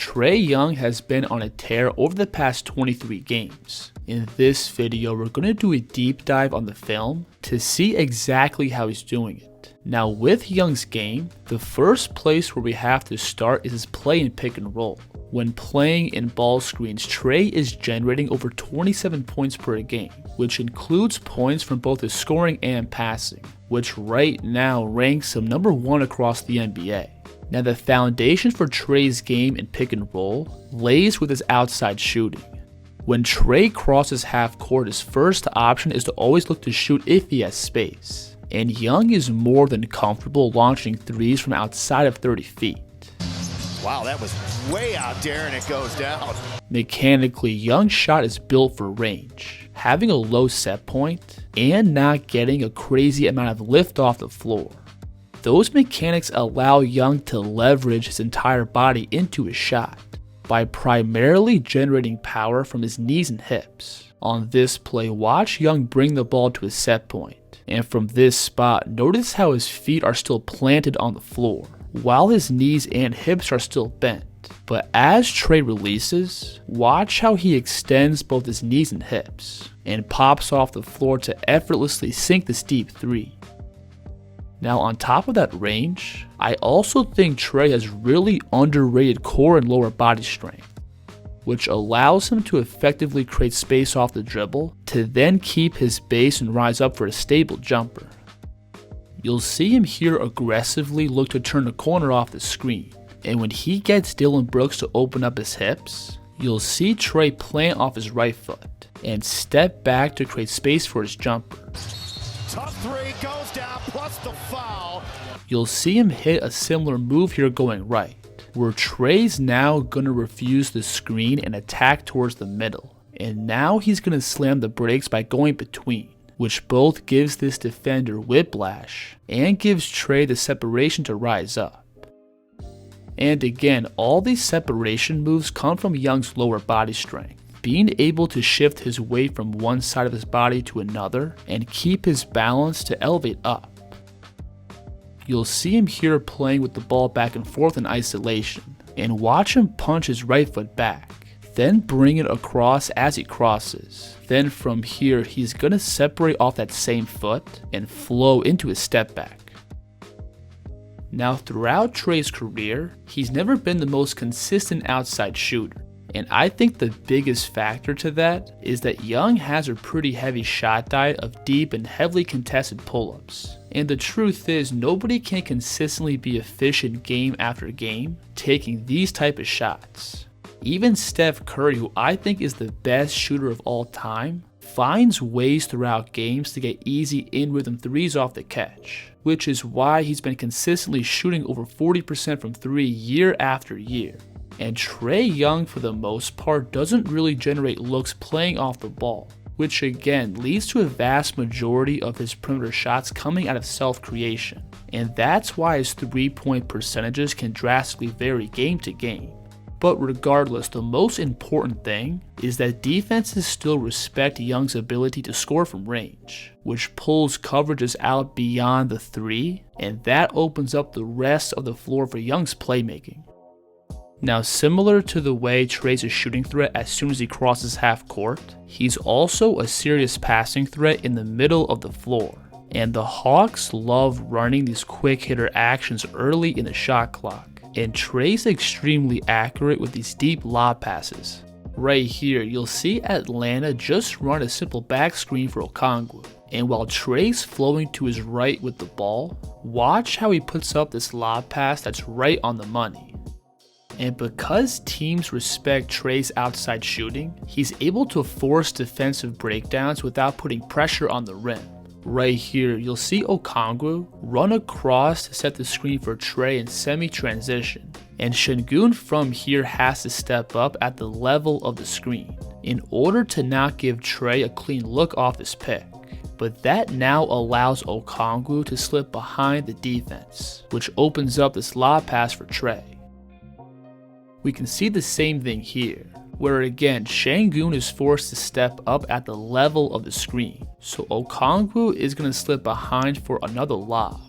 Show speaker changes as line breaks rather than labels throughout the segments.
Trey Young has been on a tear over the past 23 games. In this video, we're going to do a deep dive on the film to see exactly how he's doing it. Now with Young's game, the first place where we have to start is his play in pick and roll. When playing in ball screens, Trey is generating over 27 points per game, which includes points from both his scoring and passing, which right now ranks him number 1 across the NBA. Now the foundation for Trey's game in pick and roll lays with his outside shooting. When Trey crosses half court, his first option is to always look to shoot if he has space. And Young is more than comfortable launching threes from outside of 30 feet.
Wow, that was way out there and it goes down.
Mechanically, Young's shot is built for range, having a low set point and not getting a crazy amount of lift off the floor. Those mechanics allow Young to leverage his entire body into his shot by primarily generating power from his knees and hips. On this play, watch Young bring the ball to his set point, and from this spot, notice how his feet are still planted on the floor, while his knees and hips are still bent. But as Trey releases, watch how he extends both his knees and hips, and pops off the floor to effortlessly sink this deep three. Now on top of that range, I also think Trey has really underrated core and lower body strength, which allows him to effectively create space off the dribble to then keep his base and rise up for a stable jumper. You'll see him here aggressively look to turn the corner off the screen, and when he gets Dillon Brooks to open up his hips, you'll see Trey plant off his right foot and step back to create space for his jumper.
Tough three goes down plus the foul.
You'll see him hit a similar move here going right, where Trey's now going to refuse the screen and attack towards the middle. And now he's going to slam the brakes by going between, which both gives this defender whiplash and gives Trey the separation to rise up. And again, all these separation moves come from Young's lower body strength, being able to shift his weight from one side of his body to another and keep his balance to elevate up. You'll see him here playing with the ball back and forth in isolation, and watch him punch his right foot back, then bring it across as he crosses. Then from here, he's going to separate off that same foot and flow into his step back. Now throughout Trey's career, he's never been the most consistent outside shooter. And I think the biggest factor to that is that Young has a pretty heavy shot diet of deep and heavily contested pull-ups. And the truth is, nobody can consistently be efficient game after game taking these type of shots. Even Steph Curry, who I think is the best shooter of all time, finds ways throughout games to get easy in-rhythm threes off the catch, which is why he's been consistently shooting over 40% from 3 year after year. And Trey Young, for the most part, doesn't really generate looks playing off the ball, which again leads to a vast majority of his perimeter shots coming out of self-creation. And that's why his 3-point percentages can drastically vary game to game. But regardless, the most important thing is that defenses still respect Young's ability to score from range, which pulls coverages out beyond the 3, and that opens up the rest of the floor for Young's playmaking. Now, similar to the way Trey's a shooting threat as soon as he crosses half court, he's also a serious passing threat in the middle of the floor. And the Hawks love running these quick hitter actions early in the shot clock. And Trey's extremely accurate with these deep lob passes. Right here, you'll see Atlanta just run a simple back screen for Okongwu. And while Trey's flowing to his right with the ball, watch how he puts up this lob pass that's right on the money. And because teams respect Trey's outside shooting, he's able to force defensive breakdowns without putting pressure on the rim. Right here, you'll see Okongwu run across to set the screen for Trey in semi-transition, and Şengün from here has to step up at the level of the screen in order to not give Trey a clean look off his pick. But that now allows Okongwu to slip behind the defense, which opens up this lob pass for Trey. We can see the same thing here, where again Şengün is forced to step up at the level of the screen, so Okongwu is going to slip behind for another lob.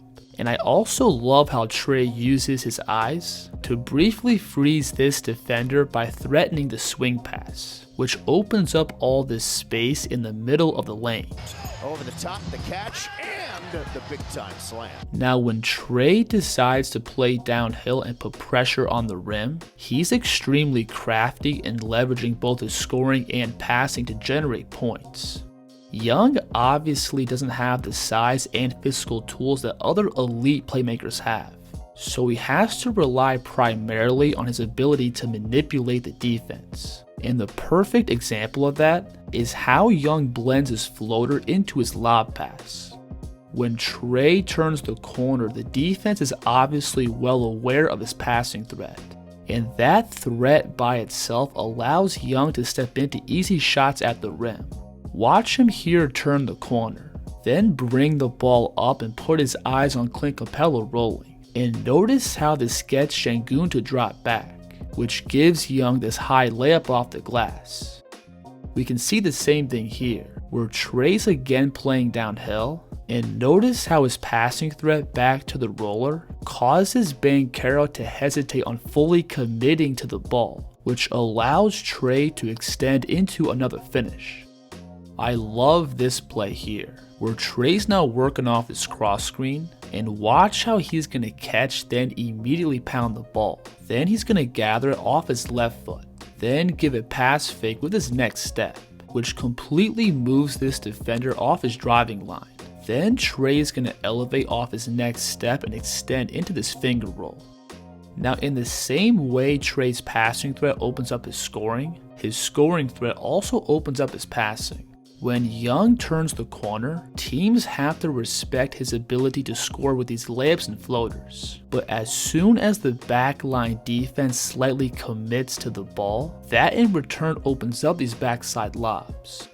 And I also love how Trae uses his eyes to briefly freeze this defender by threatening the swing pass, which opens up all this space in the middle of the lane.
Over the top, the catch, and the big time slam.
Now when Trae decides to play downhill and put pressure on the rim, he's extremely crafty in leveraging both his scoring and passing to generate points. Young obviously doesn't have the size and physical tools that other elite playmakers have, so he has to rely primarily on his ability to manipulate the defense. And the perfect example of that is how Young blends his floater into his lob pass. When Trae turns the corner, the defense is obviously well aware of his passing threat, and that threat by itself allows Young to step into easy shots at the rim. Watch him here turn the corner, then bring the ball up and put his eyes on Clint Capella rolling. And notice how this gets Şengün to drop back, which gives Young this high layup off the glass. We can see the same thing here, where Trae's again playing downhill, and notice how his passing threat back to the roller causes Banchero to hesitate on fully committing to the ball, which allows Trae to extend into another finish. I love this play here, where Trae's now working off his cross screen, and watch how he's going to catch then immediately pound the ball. Then he's going to gather it off his left foot, then give a pass fake with his next step, which completely moves this defender off his driving line. Then Trae is going to elevate off his next step and extend into this finger roll. Now in the same way Trae's passing threat opens up his scoring threat also opens up his passing. When Young turns the corner, teams have to respect his ability to score with these layups and floaters. But as soon as the backline defense slightly commits to the ball, that in return opens up these backside lobs.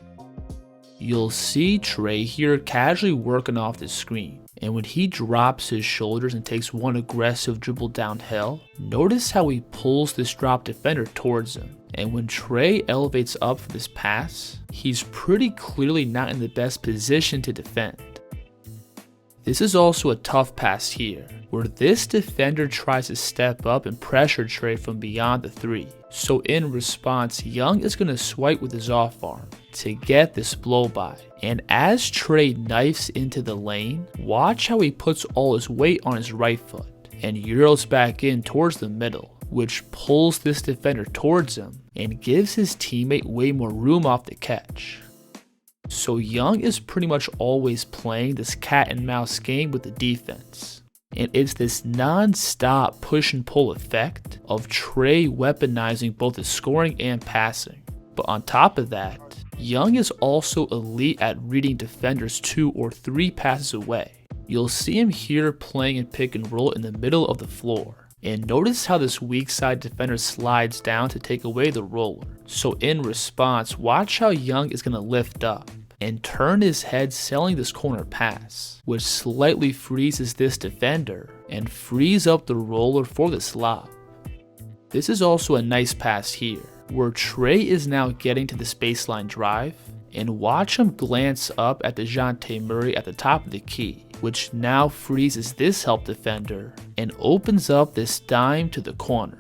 You'll see Trae here casually working off the screen, and when he drops his shoulders and takes one aggressive dribble downhill, notice how he pulls this drop defender towards him. And when Trae elevates up for this pass, he's pretty clearly not in the best position to defend. This is also a tough pass here, where this defender tries to step up and pressure Trae from beyond the three. So in response, Young is going to swipe with his off arm to get this blow by. And as Trae knifes into the lane, watch how he puts all his weight on his right foot and euros back in towards the middle, which pulls this defender towards him and gives his teammate way more room off the catch. So Young is pretty much always playing this cat and mouse game with the defense. And it's this non-stop push and pull effect of Trae weaponizing both his scoring and passing. But on top of that, Young is also elite at reading defenders 2 or 3 passes away. You'll see him here playing in pick and roll in the middle of the floor. And notice how this weak side defender slides down to take away the roller. So in response, watch how Young is going to lift up and turn his head selling this corner pass, which slightly freezes this defender and frees up the roller for this lob. This is also a nice pass here, where Trae is now getting to this baseline drive, and watch him glance up at DeJounte Murray at the top of the key, which now freezes this help defender and opens up this dime to the corner.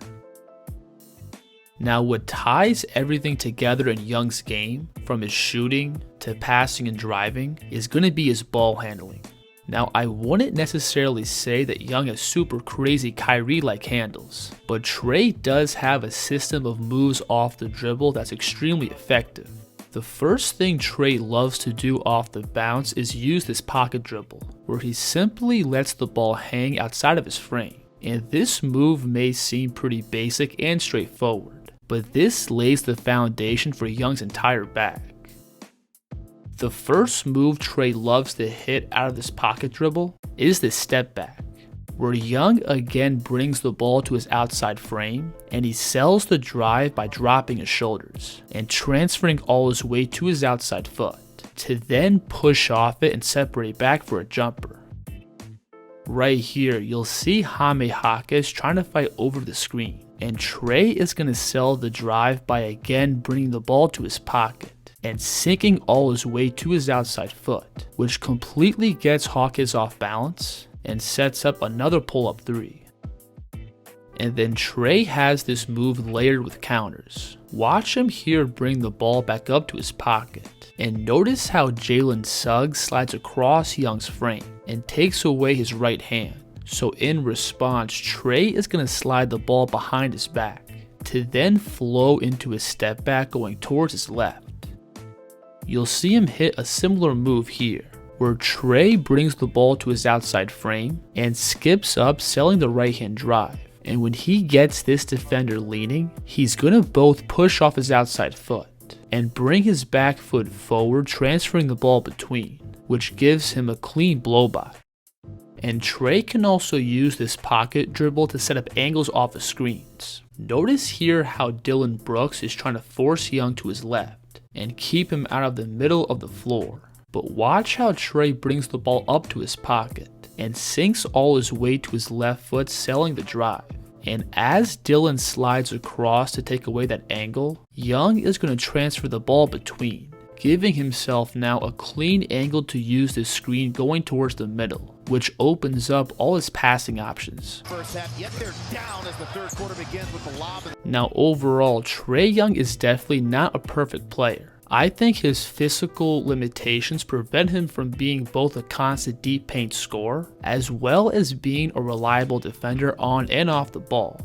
Now what ties everything together in Young's game, from his shooting to passing and driving, is going to be his ball handling. Now I wouldn't necessarily say that Young has super crazy Kyrie-like handles, but Trae does have a system of moves off the dribble that's extremely effective. The first thing Trae loves to do off the bounce is use this pocket dribble, where he simply lets the ball hang outside of his frame. And this move may seem pretty basic and straightforward, but this lays the foundation for Young's entire bag. The first move Trae loves to hit out of this pocket dribble is the step back, where Young again brings the ball to his outside frame, and he sells the drive by dropping his shoulders and transferring all his weight to his outside foot, to then push off it and separate back for a jumper. Right here, you'll see Jaime Jaquez trying to fight over the screen, and Trae is going to sell the drive by again bringing the ball to his pocket and sinking all his weight to his outside foot, which completely gets Jaquez off balance and sets up another pull-up 3. And then Trae has this move layered with counters. Watch him here bring the ball back up to his pocket. And notice how Jalen Suggs slides across Young's frame and takes away his right hand. So in response, Trae is going to slide the ball behind his back to then flow into his step back going towards his left. You'll see him hit a similar move here, where Trae brings the ball to his outside frame and skips up selling the right hand drive. And when he gets this defender leaning, he's going to both push off his outside foot and bring his back foot forward, transferring the ball between, which gives him a clean blow-by. And Trae can also use this pocket dribble to set up angles off the screens. Notice here how Dillon Brooks is trying to force Young to his left and keep him out of the middle of the floor. But watch how Trae brings the ball up to his pocket and sinks all his weight to his left foot, selling the drive. And as Dillon slides across to take away that angle, Young is going to transfer the ball between, giving himself now a clean angle to use this screen going towards the middle, which opens up all his passing options. Now overall, Trae Young is definitely not a perfect player. I think his physical limitations prevent him from being both a constant deep paint scorer, as well as being a reliable defender on and off the ball.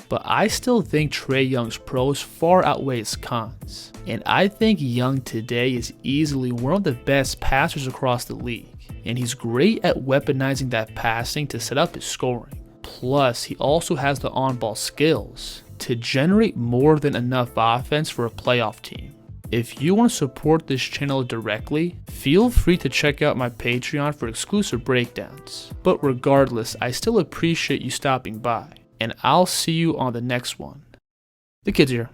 But I still think Trae Young's pros far outweigh his cons, and I think Young today is easily one of the best passers across the league, and he's great at weaponizing that passing to set up his scoring. Plus, he also has the on-ball skills to generate more than enough offense for a playoff team. If you want to support this channel directly, feel free to check out my Patreon for exclusive breakdowns. But regardless, I still appreciate you stopping by, and I'll see you on the next one. The kid's here.